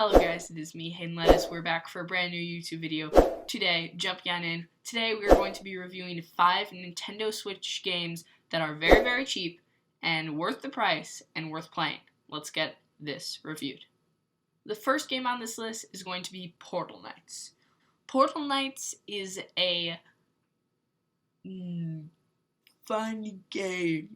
Hello guys, it is me, Hayden Lettuce. We're back for a brand new YouTube video. Today, jumping on in. Today we are going to be reviewing 5 Nintendo Switch games that are very, very cheap and worth the price and worth playing. Let's get this reviewed. The first game on this list is going to be Portal Knights. Portal Knights is a fun game.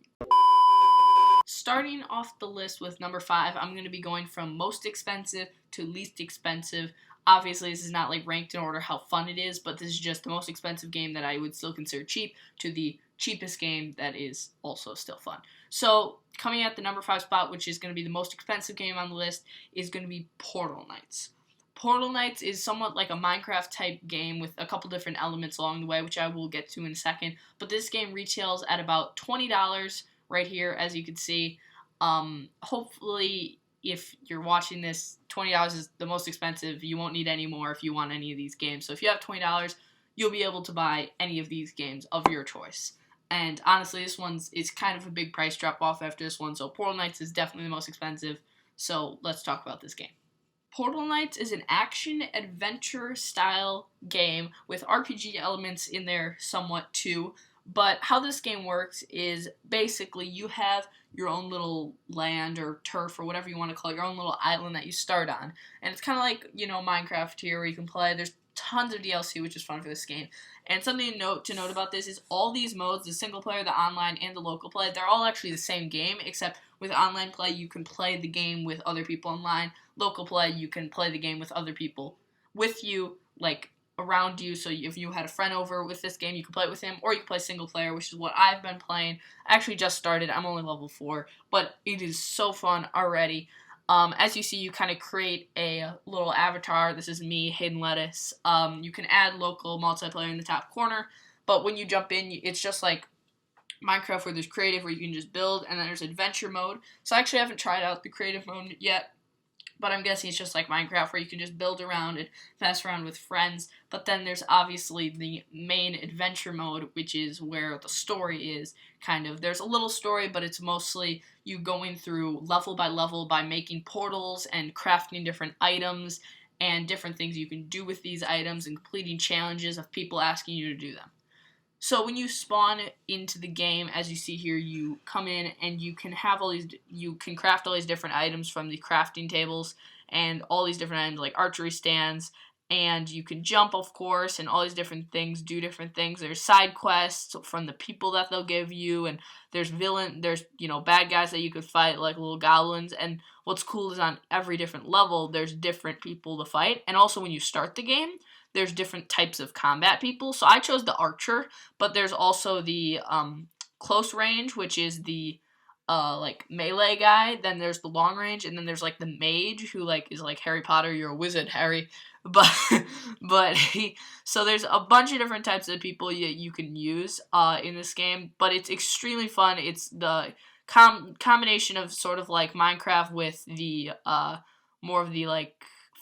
Starting off the list with number 5, I'm going to be going from most expensive to least expensive. Obviously, this is not like ranked in order how fun it is, but this is just the most expensive game that I would still consider cheap to the cheapest game that is also still fun. So, coming at the number 5 spot, which is going to be the most expensive game on the list, is going to be Portal Knights. Portal Knights is somewhat like a Minecraft type game with a couple different elements along the way, which I will get to in a second. But this game retails at about $20 right here, as you can see. Hopefully, if you're watching this, $20 is the most expensive. You won't need any more if you want any of these games. So if you have $20, you'll be able to buy any of these games of your choice. And honestly, this one's it's kind of a big price drop off after this one. So Portal Knights is definitely the most expensive. So let's talk about this game. Portal Knights is an action-adventure style game with RPG elements in there somewhat too. But how this game works is basically you have your own little land or turf or whatever you want to call it, your own little island that you start on. And it's kind of like, Minecraft here where you can play. There's tons of DLC, which is fun for this game. And something to note about this is all these modes, the single player, the online, and the local play, they're all actually the same game, except with online play, you can play the game with other people online. Local play, you can play the game with other people with you, like around you. So if you had a friend over with this game, you can play it with him, or you can play single player, which is what I've been playing. I actually just started. I'm only level 4, but it is so fun already. As you see, you kind of create a little avatar. This is me, Hayden Lettuce. You can add local multiplayer in the top corner, but when you jump in, it's just like Minecraft where there's creative, where you can just build, and then there's adventure mode. So I actually haven't tried out the creative mode yet, but I'm guessing it's just like Minecraft where you can just build around and mess around with friends. But then there's obviously the main adventure mode, which is where the story is, kind of. There's a little story, but it's mostly you going through level by making portals and crafting different items and different things you can do with these items and completing challenges of people asking you to do them. So when you spawn into the game, as you see here, you come in and you can craft all these different items from the crafting tables and all these different items like archery stands, and you can jump, of course, and all these different things do different things. There's side quests from the people that they'll give you, and there's bad guys that you could fight like little goblins. And what's cool is on every different level, there's different people to fight, and also when you start the game, there's different types of combat people. So I chose the archer, but there's also the close range, which is the melee guy. Then there's the long range, and then there's like the mage who is like Harry Potter. You're a wizard, Harry. So there's a bunch of different types of people you can use in this game, but it's extremely fun. It's the combination of sort of like Minecraft with the more of the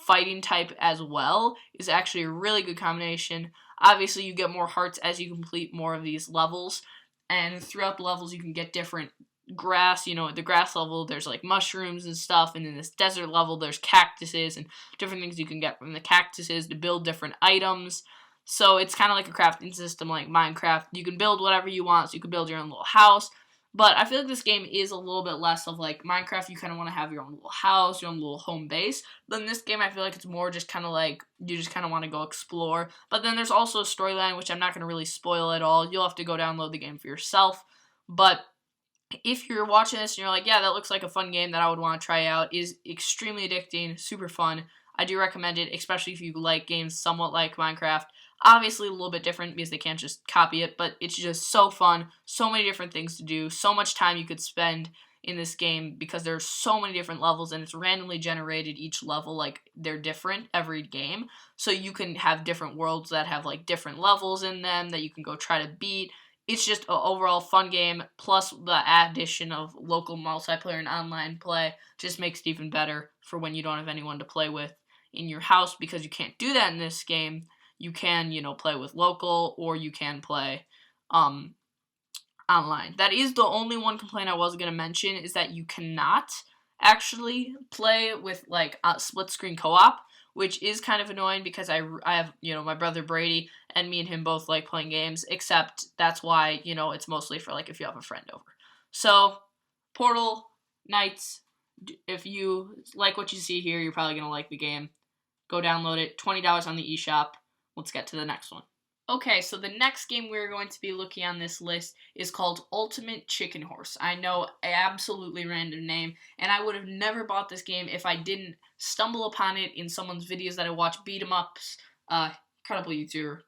fighting type as well is actually a really good combination. Obviously, you get more hearts as you complete more of these levels, and throughout the levels, you can get different grass. At the grass level, there's like mushrooms and stuff, and in this desert level, there's cactuses and different things you can get from the cactuses to build different items. So it's kind of like a crafting system like Minecraft. You can build whatever you want, so you can build your own little house. But I feel like this game is a little bit less of like Minecraft. You kind of want to have your own little house, your own little home base. But in this game, I feel like it's more just kind of like you just kind of want to go explore. But then there's also a storyline, which I'm not going to really spoil at all. You'll have to go download the game for yourself. But if you're watching this and you're like, yeah, that looks like a fun game that I would want to try out, it is extremely addicting, super fun. I do recommend it, especially if you like games somewhat like Minecraft. Obviously a little bit different because they can't just copy it, but it's just so fun, so many different things to do, so much time you could spend in this game because there's so many different levels and it's randomly generated each level, like they're different every game. So you can have different worlds that have like different levels in them that you can go try to beat. It's just an overall fun game, plus the addition of local multiplayer and online play just makes it even better for when you don't have anyone to play with in your house, because you can't do that in this game. You can, play with local, or you can play online. That is the only one complaint I was going to mention, is that you cannot actually play with like split screen co-op, which is kind of annoying because I have, you know, my brother Brady, and me and him both like playing games, except that's why, you know, it's mostly for like if you have a friend over. So, Portal Knights, if you like what you see here, you're probably going to like the game. Go download it, $20 on the eShop. Let's get to the next one. Okay, so the next game we're going to be looking on this list is called Ultimate Chicken Horse. I know, absolutely random name, and I would have never bought this game if I didn't stumble upon it in someone's videos that I watch, beat 'em ups. Incredible YouTuber.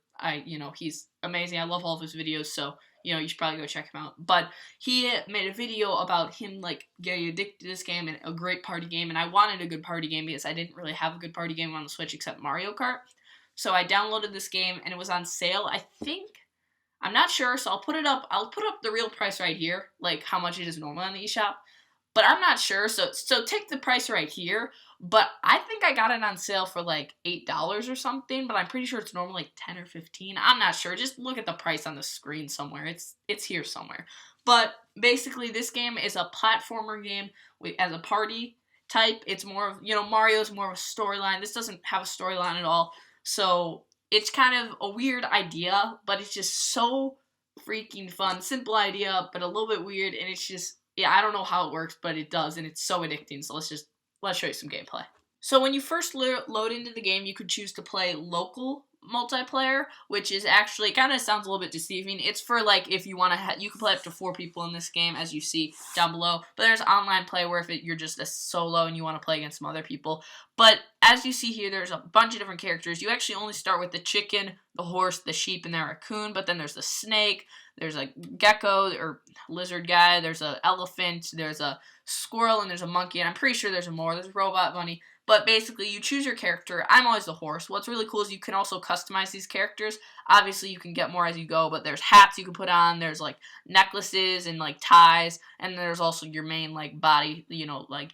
He's amazing. I love all of his videos, so you should probably go check him out. But he made a video about him like getting addicted to this game and a great party game, and I wanted a good party game because I didn't really have a good party game on the Switch except Mario Kart. So I downloaded this game and it was on sale. I think, I'm not sure, so I'll put it up. I'll put up the real price right here, like how much it is normally on the eShop. But I'm not sure, so take the price right here. But I think I got it on sale for like $8 or something, but I'm pretty sure it's normally like 10 or 15. I'm not sure. Just look at the price on the screen somewhere. It's here somewhere. But basically, this game is a platformer game as a party type. It's more of, Mario's more of a storyline. This doesn't have a storyline at all. So it's kind of a weird idea, but it's just so freaking fun. Simple idea, but a little bit weird, and it's just, I don't know how it works, but it does, and it's so addicting. So let's show you some gameplay. So when you first load into the game, you could choose to play local multiplayer, which is actually, kind of sounds a little bit deceiving. It's for like if you want to, you can play up to 4 people in this game, as you see down below. But there's online play where if you're just a solo and you want to play against some other people. But as you see here, there's a bunch of different characters. You actually only start with the chicken, the horse, the sheep, and the raccoon. But then there's the snake, there's a gecko or lizard guy, there's an elephant, there's a squirrel, and there's a monkey. And I'm pretty sure there's more. There's a robot bunny. But basically, you choose your character. I'm always the horse. What's really cool is you can also customize these characters. Obviously, you can get more as you go, but there's hats you can put on. There's, like, necklaces and, like, ties. And there's also your main, like, body, like,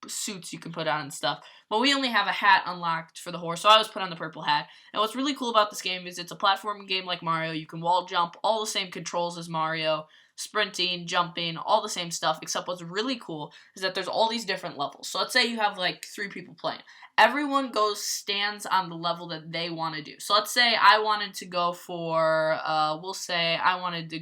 suits you can put on and stuff. But we only have a hat unlocked for the horse, so I always put on the purple hat. And what's really cool about this game is it's a platforming game like Mario. You can wall jump, all the same controls as Mario. Sprinting, jumping, all the same stuff, except what's really cool is that there's all these different levels. So let's say you have like 3 people playing. Everyone stands on the level that they want to do. So let's say I wanted to go for, I want to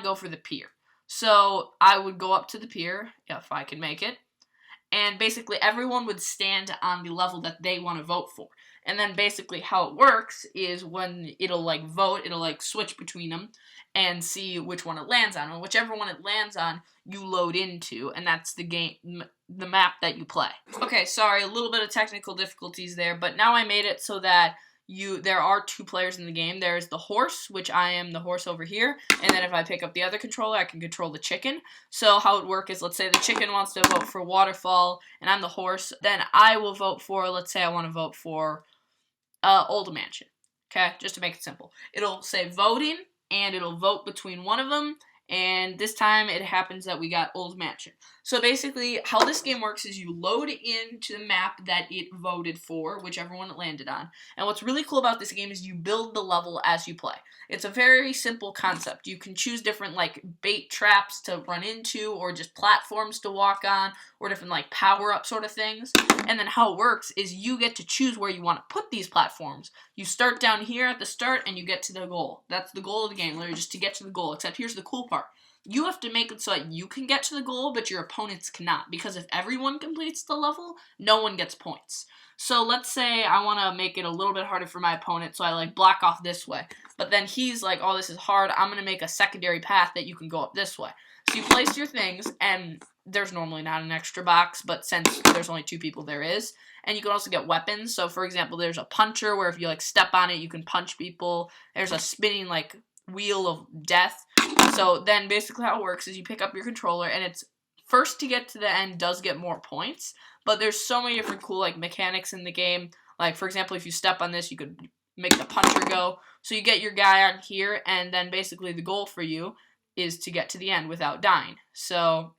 go for the pier. So I would go up to the pier, if I can make it, and basically everyone would stand on the level that they want to vote for. And then basically how it works is when it'll like vote, it'll like switch between them and see which one it lands on. And whichever one it lands on, you load into, and that's the game, the map that you play. Okay, sorry, a little bit of technical difficulties there, but now I made it so that there are 2 players in the game. There's the horse, which I am the horse over here, and then if I pick up the other controller, I can control the chicken. So how it works is, let's say the chicken wants to vote for waterfall, and I'm the horse, then I will vote for, let's say I want to vote for Old Mansion. Okay, just to make it simple. It'll say voting, and it'll vote between one of them, and this time it happens that we got Old Mansion. So basically, how this game works is you load into the map that it voted for, whichever one it landed on. And what's really cool about this game is you build the level as you play. It's a very simple concept. You can choose different like bait traps to run into, or just platforms to walk on, or different like power-up sort of things. And then how it works is you get to choose where you want to put these platforms. You start down here at the start and you get to the goal. That's the goal of the game, literally just to get to the goal. Except here's the cool part. You have to make it so that you can get to the goal, but your opponents cannot. Because if everyone completes the level, no one gets points. So let's say I want to make it a little bit harder for my opponent, so I like block off this way. But then he's like, oh, this is hard. I'm going to make a secondary path that you can go up this way. So you place your things, and there's normally not an extra box, but since there's only 2 people, there is. And you can also get weapons. So for example, there's a puncher where if you like step on it, you can punch people. There's a spinning like wheel of death. So then basically how it works is you pick up your controller, and it's first to get to the end does get more points, but there's so many different cool like mechanics in the game. Like for example, if you step on this, you could make the puncher go. So you get your guy on here, and then basically the goal for you is to get to the end without dying. So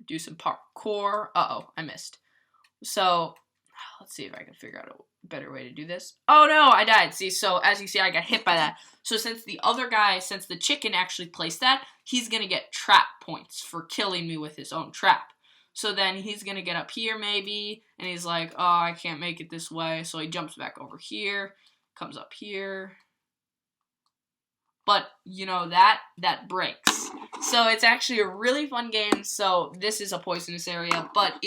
do some parkour. Uh-oh, I missed. So let's see if I can figure out better way to do this. Oh no, I died. See, so as you see, I got hit by that. So since the chicken actually placed that, he's going to get trap points for killing me with his own trap. So then he's going to get up here maybe, and he's like, oh, I can't make it this way. So he jumps back over here, comes up here. But, you know, that breaks. So it's actually a really fun game. So this is a poisonous area, but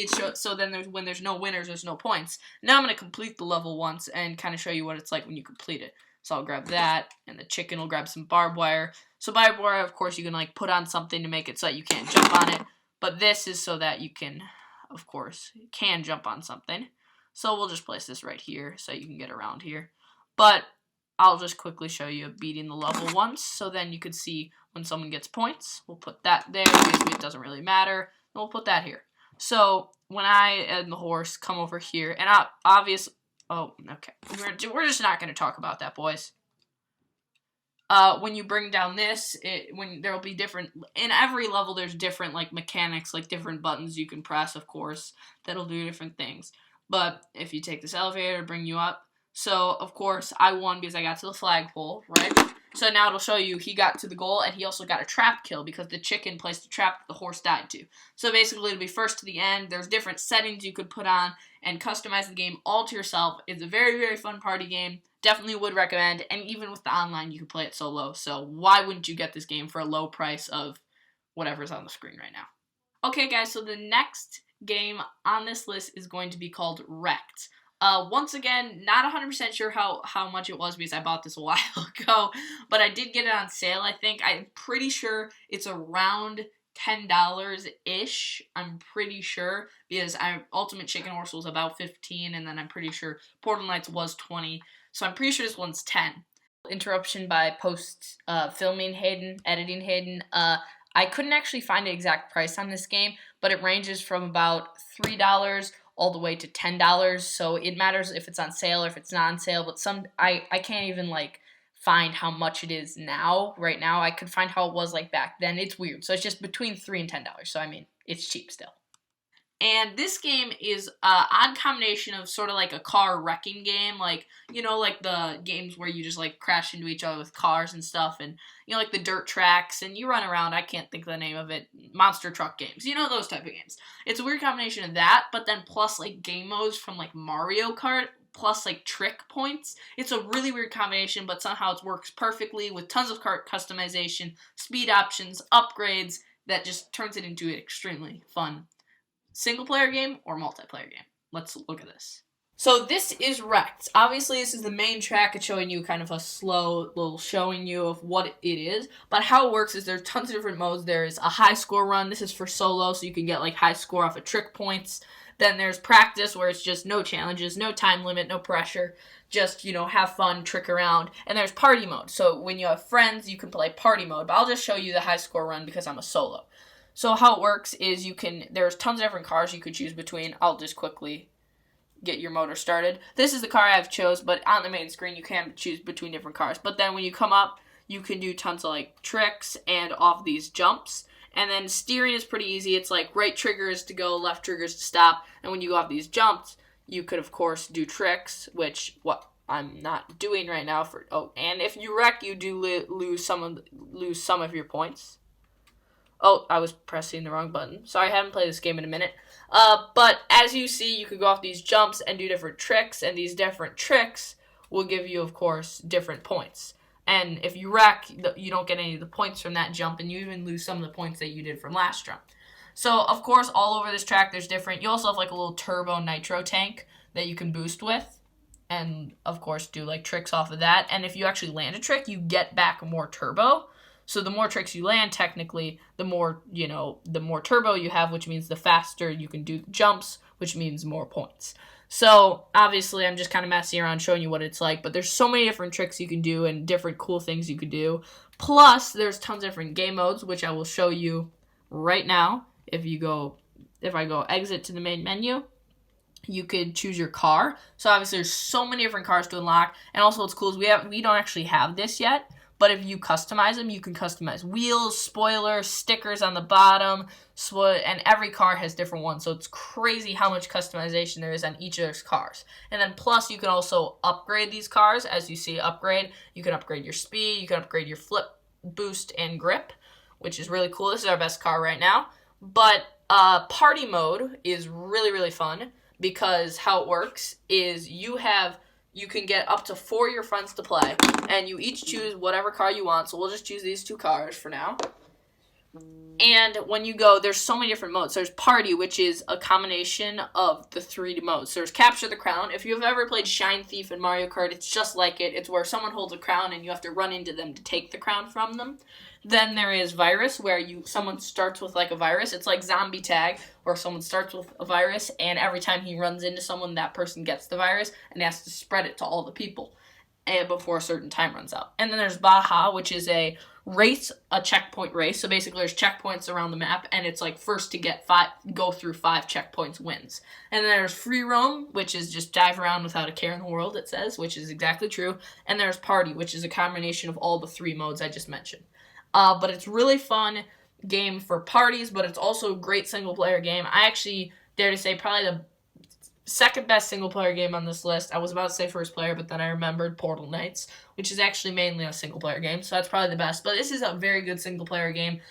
when there's no winners, there's no points. Now I'm going to complete the level once and kind of show you what it's like when you complete it. So I'll grab that, and the chicken will grab some barbed wire. So barbed wire, of course, you can like put on something to make it so that you can't jump on it. But this is so that you can, of course, jump on something. So we'll just place this right here so you can get around here. But I'll just quickly show you beating the level once, so then you could see when someone gets points. We'll put that there, because it doesn't really matter. And we'll put that here. So when I and the horse come over here, and oh, okay. We're just not going to talk about that, boys. When you bring down this, there'll be different, in every level there's different like mechanics, like different buttons you can press, of course, that'll do different things. But if you take this elevator, bring you up. So, of course, I won because I got to the flagpole, right? So now it'll show you he got to the goal, and he also got a trap kill because the chicken placed a trap that the horse died to. So basically, it'll be first to the end. There's different settings you could put on and customize the game all to yourself. It's a very, very fun party game. Definitely would recommend, and even with the online, you can play it solo. So why wouldn't you get this game for a low price of whatever's on the screen right now? Okay, guys, so the next game on this list is going to be called Wrecked. Once again, not 100% sure how much it was because I bought this a while ago, but I did get it on sale, I think. I'm pretty sure it's around $10-ish, I'm pretty sure, because Ultimate Chicken Horse was about 15, and then I'm pretty sure Portal Knights was 20, so I'm pretty sure this one's 10. Interruption by editing Hayden. I couldn't actually find an exact price on this game, but it ranges from about $3 all the way to $10, so it matters if it's on sale or if it's not on sale, but I can't even, like, find how much it is right now. I could find how it was, like, back then. It's weird, so it's just between $3 and $10, so, I mean, it's cheap still. And this game is an odd combination of sort of like a car wrecking game, like, you know, like the games where you just, like, crash into each other with cars and stuff, and, you know, like the dirt tracks, and you run around, I can't think of the name of it, monster truck games, you know, those type of games. It's a weird combination of that, but then plus, like, game modes from, like, Mario Kart, plus, like, trick points. It's a really weird combination, but somehow it works perfectly with tons of kart customization, speed options, upgrades, that just turns it into an extremely fun single-player game or multiplayer game. Let's look at this. So this is Wrecked. Obviously, this is the main track. It's showing you kind of a slow little showing you of what it is. But how it works is there's tons of different modes. There's a high score run. This is for solo, so you can get like high score off of trick points. Then there's practice, where it's just no challenges, no time limit, no pressure. Just, you know, have fun, trick around. And there's party mode. So when you have friends, you can play party mode. But I'll just show you the high score run because I'm a solo. So how it works is there's tons of different cars you could choose between. I'll just quickly get your motor started. This is the car I've chose, but on the main screen you can choose between different cars. But then when you come up, you can do tons of like tricks and off these jumps. And then steering is pretty easy. It's like right trigger is to go, left trigger is to stop. And when you go off these jumps, you could of course do tricks, which I'm not doing right now. And if you wreck, you do lose some of your points. Oh, I was pressing the wrong button. Sorry, I haven't played this game in a minute. But as you see, you could go off these jumps and do different tricks, and these different tricks will give you, of course, different points. And if you wreck, you don't get any of the points from that jump, and you even lose some of the points that you did from last jump. So, of course, all over this track, there's different. You also have like a little turbo nitro tank that you can boost with, and of course do like tricks off of that. And if you actually land a trick, you get back more turbo. So the more tricks you land, technically, the more turbo you have, which means the faster you can do jumps, which means more points. So, obviously, I'm just kind of messing around showing you what it's like, but there's so many different tricks you can do and different cool things you could do. Plus, there's tons of different game modes, which I will show you right now. If I go exit to the main menu, you could choose your car. So, obviously, there's so many different cars to unlock, and also what's cool is we don't actually have this yet. but if you customize them, you can customize wheels, spoilers, stickers on the bottom, and every car has different ones, so it's crazy how much customization there is on each of those cars. And then plus, you can also upgrade these cars. As you see, upgrade, you can upgrade your speed, you can upgrade your flip, boost, and grip, which is really cool. This is our best car right now. But party mode is really, really fun, because how it works is you can get up to 4 of your friends to play, and you each choose whatever car you want. So we'll just choose these 2 cars for now. And when you go, there's so many different modes. There's Party, which is a combination of the 3 modes. So there's Capture the Crown. If you've ever played Shine Thief in Mario Kart, it's just like it. It's where someone holds a crown and you have to run into them to take the crown from them. Then there is Virus, where someone starts with like a virus. It's like Zombie Tag, where someone starts with a virus, and every time he runs into someone, that person gets the virus and has to spread it to all the people before a certain time runs out. And then there's Baja, which is a checkpoint race. So basically there's checkpoints around the map, and it's like first to go through 5 checkpoints wins. And then there's Free Roam, which is just dive around without a care in the world, it says, which is exactly true. And there's Party, which is a combination of all the 3 modes I just mentioned. But it's really fun game for parties, but it's also a great single-player game. I actually dare to say probably the second best single-player game on this list. I was about to say first player, but then I remembered Portal Knights, which is actually mainly a single-player game, so that's probably the best. But this is a very good single-player game,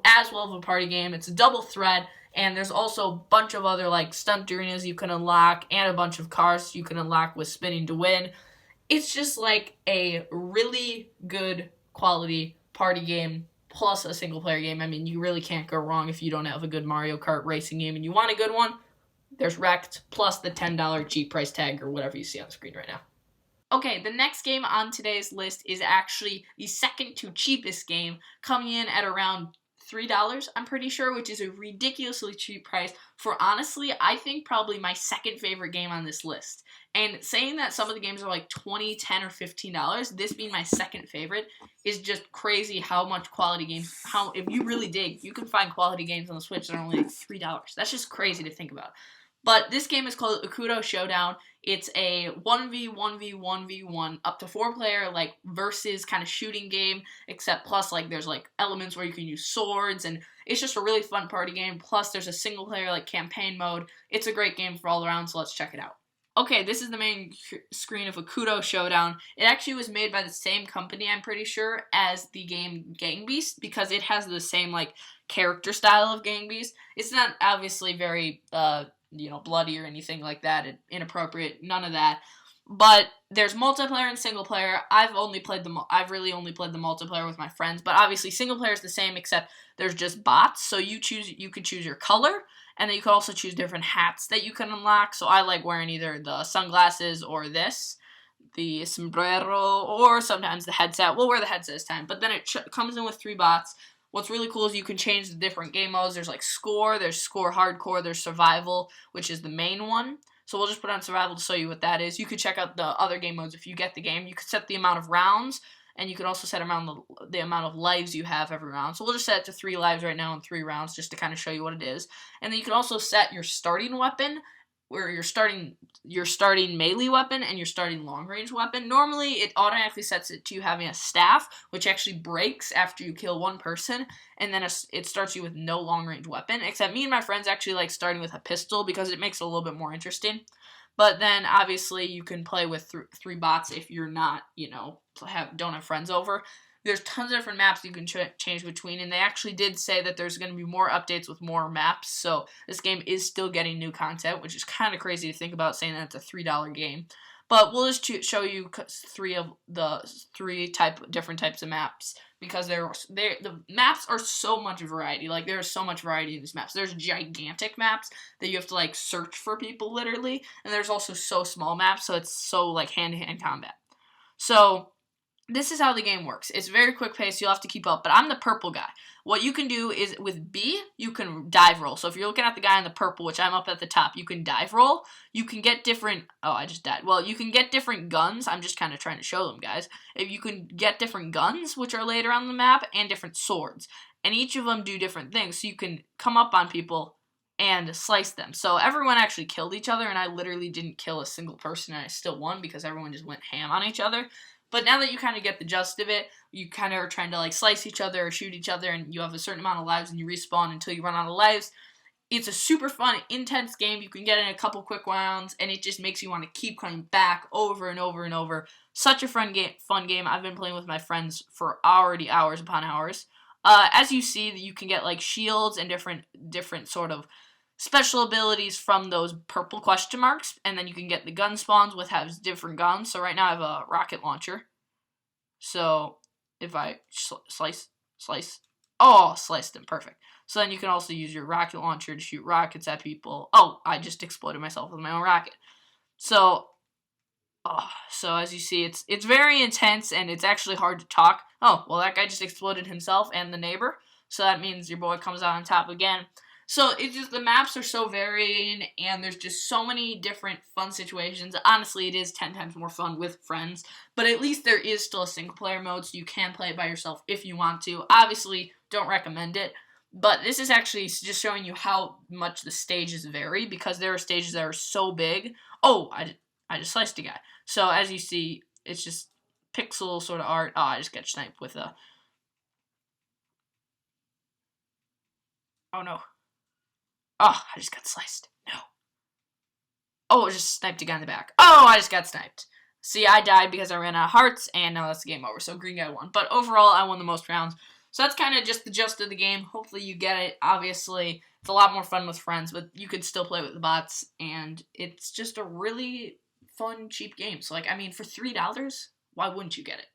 as well as a party game. It's a double threat, and there's also a bunch of other like stunt arenas you can unlock, and a bunch of cars you can unlock with spinning to win. It's just like a really good quality party game plus a single-player game. I mean, you really can't go wrong if you don't have a good Mario Kart racing game and you want a good one. There's Wrecked, plus the $10 cheap price tag or whatever you see on the screen right now. Okay, the next game on today's list is actually the second to cheapest game, coming in at around $3, I'm pretty sure, which is a ridiculously cheap price for, honestly, I think probably my second favorite game on this list. And saying that some of the games are like $20, $10, or $15, this being my second favorite, is just crazy how much quality games, if you really dig, you can find quality games on the Switch that are only like $3. That's just crazy to think about. But this game is called Akudo Showdown. It's a 1v1v1v1 up to 4-player like versus kind of shooting game, except plus like there's like elements where you can use swords, and it's just a really fun party game. Plus there's a single player like campaign mode. It's a great game for all around, so let's check it out. Okay, this is the main screen of Akudo Showdown. It actually was made by the same company, I'm pretty sure, as the game Gang Beast, because it has the same like character style of Gang Beast. It's not obviously very bloody or anything like that, inappropriate, none of that. But there's multiplayer and single player. I've really only played the multiplayer with my friends, but obviously single player is the same, except there's just bots. So you could choose your color, and then you can also choose different hats that you can unlock. So I like wearing either the sunglasses or the sombrero, or sometimes the headset. We'll wear the headset this time, but then it comes in with 3 bots. What's really cool is you can change the different game modes. There's like score, there's score hardcore, there's survival, which is the main one. So we'll just put on survival to show you what that is. You could check out the other game modes if you get the game. You could set the amount of rounds, and you could also set the amount of lives you have every round. So we'll just set it to 3 lives right now in 3 rounds just to kind of show you what it is. And then you can also set your starting weapon, where you're starting melee weapon and your starting long range weapon. Normally, it automatically sets it to you having a staff, which actually breaks after you kill one person, and then it starts you with no long range weapon. Except me and my friends actually like starting with a pistol because it makes it a little bit more interesting. But then obviously you can play with 3 bots if you're not, don't have friends over. There's tons of different maps you can change between, and they actually did say that there's going to be more updates with more maps, so this game is still getting new content, which is kind of crazy to think about, saying that it's a $3 game. But we'll just show you 3 of the 3 different types of maps, because the maps are so much variety. Like, there's so much variety in these maps. There's gigantic maps that you have to, like, search for people, literally, and there's also so small maps, so it's so, like, hand-to-hand combat. So this is how the game works. It's very quick pace. You'll have to keep up. But I'm the purple guy. What you can do is with B, you can dive roll. So if you're looking at the guy in the purple, which I'm up at the top, you can dive roll. You can get different... Oh, I just died. Well, you can get different guns. I'm just kind of trying to show them, guys. If you can get different guns, which are later on the map, and different swords. And each of them do different things. So you can come up on people and slice them. So everyone actually killed each other, and I literally didn't kill a single person, and I still won because everyone just went ham on each other. But now that you kind of get the gist of it, you kind of are trying to like slice each other or shoot each other, and you have a certain amount of lives, and you respawn until you run out of lives. It's a super fun, intense game. You can get in a couple quick rounds, and it just makes you want to keep coming back over and over and over. Such a fun game. I've been playing with my friends for already hours upon hours. As you see, you can get like shields and different sort of special abilities from those purple question marks, and then you can get the gun spawns with has different guns. So right now I have a rocket launcher. So if I slice, sliced them, perfect. So then you can also use your rocket launcher to shoot rockets at people. Oh, I just exploded myself with my own rocket. So as you see, it's very intense, and it's actually hard to talk. Oh, well, that guy just exploded himself and the neighbor. So that means your boy comes out on top again. So it's just, the maps are so varying, and there's just so many different fun situations. Honestly, it is 10 times more fun with friends, but at least there is still a single-player mode, so you can play it by yourself if you want to. Obviously, don't recommend it. But this is actually just showing you how much the stages vary, because there are stages that are so big. Oh, I just sliced a guy. So as you see, it's just pixel sort of art. Oh, I just got sniped with a... Oh, no. Oh, I just got sliced. No. Oh, I just sniped a guy in the back. Oh, I just got sniped. See, I died because I ran out of hearts, and now that's the game over. So green guy won. But overall, I won the most rounds. So that's kind of just the gist of the game. Hopefully you get it. Obviously, it's a lot more fun with friends, but you could still play with the bots, and it's just a really fun, cheap game. So, for $3, why wouldn't you get it?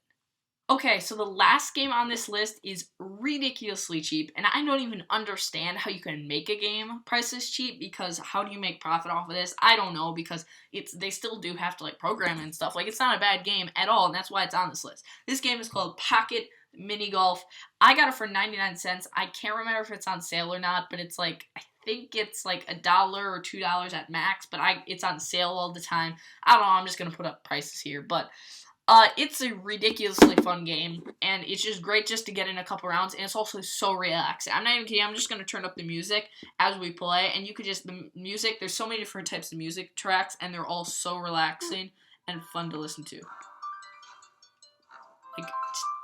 Okay, so the last game on this list is ridiculously cheap, and I don't even understand how you can make a game price this cheap, because how do you make profit off of this? I don't know, because they still do have to program and stuff. It's not a bad game at all, and that's why it's on this list. This game is called Pocket Mini Golf. I got it for 99 cents. I can't remember if it's on sale or not, but it's I think it's $1 or $2 at max, but it's on sale all the time. I don't know, I'm just gonna put up prices here, but it's a ridiculously fun game, and it's just great just to get in a couple rounds, and it's also so relaxing. I'm not even kidding, I'm just gonna turn up the music as we play, and you could the music, there's so many different types of music tracks, and they're all so relaxing and fun to listen to.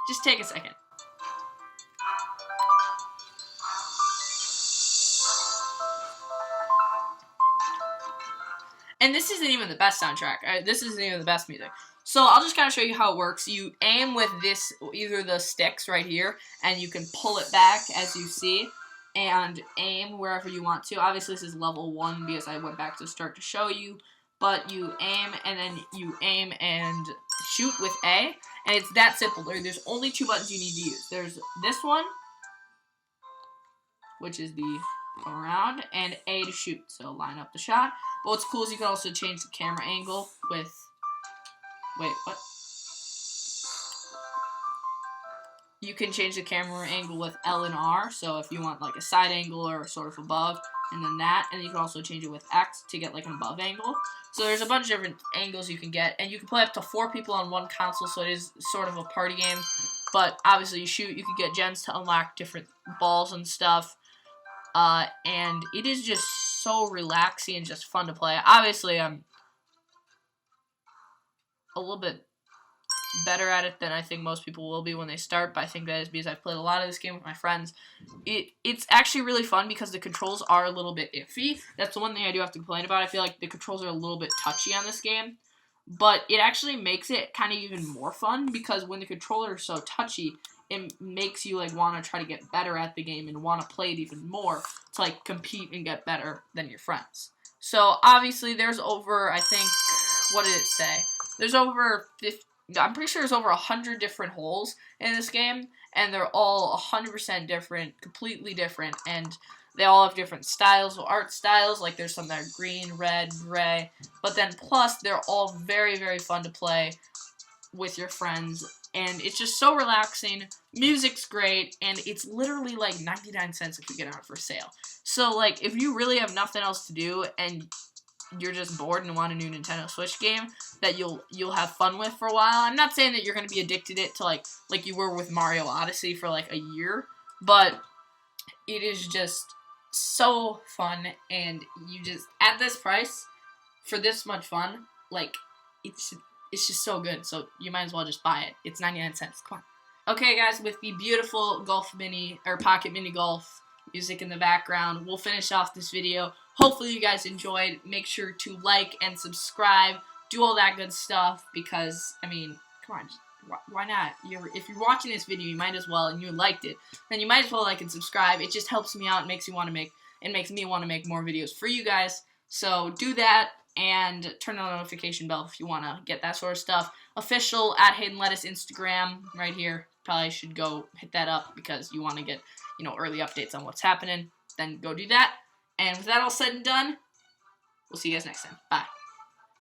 Just take a second. And this isn't even the best soundtrack. This isn't even the best music. So I'll just kind of show you how it works. You aim with either the sticks right here, and you can pull it back, as you see, and aim wherever you want to. Obviously, this is level 1 because I went back to start to show you. But you aim, and then you aim and shoot with A, and it's that simple. There's only 2 buttons you need to use. There's this one, which is the around, and A to shoot. So line up the shot. But what's cool is you can also change the camera angle with... Wait, what? You can change the camera angle with L and R, so if you want a side angle or sort of above, and then that, and you can also change it with X to get an above angle. So there's a bunch of different angles you can get, and you can play up to 4 people on one console, so it is sort of a party game. But obviously you shoot, you can get gems to unlock different balls and stuff, and it is just so relaxing and just fun to play. Obviously I'm a little bit better at it than I think most people will be when they start, but I think that is because I've played a lot of this game with my friends. It's actually really fun because the controls are a little bit iffy. That's the one thing I do have to complain about. I feel like the controls are a little bit touchy on this game, but it actually makes it kind of even more fun, because when the controller is so touchy, it makes you want to try to get better at the game and want to play it even more to compete and get better than your friends. So obviously there's over, I think, what did it say? There's over 50, I'm pretty sure there's over 100 different holes in this game, and they're all 100% different, completely different, and they all have different styles, art styles. There's some that are green, red, gray, but then plus they're all very, very fun to play with your friends, and it's just so relaxing. Music's great, and it's literally 99 cents if you get it on for sale. So if you really have nothing else to do and you're just bored and want a new Nintendo Switch game that you'll have fun with for a while. I'm not saying that you're going to be addicted to it to like you were with Mario Odyssey for a year, but it is just so fun, and you just, at this price, for this much fun, it's just so good. So you might as well just buy it. It's 99 cents. Come on. Okay, guys, with the beautiful golf mini or pocket mini golf music in the background, we'll finish off this video. Hopefully you guys enjoyed. Make sure to like and subscribe. Do all that good stuff because, I mean, come on, why not? If you're watching this video, you might as well, and you liked it, then you might as well like and subscribe. It just helps me out and makes me want to make more videos for you guys. So do that and turn on the notification bell if you want to get that sort of stuff. Official at Hayden Lettuce Instagram right here. Probably should go hit that up because you want to get, early updates on what's happening. Then go do that. And with that all said and done, we'll see you guys next time. Bye.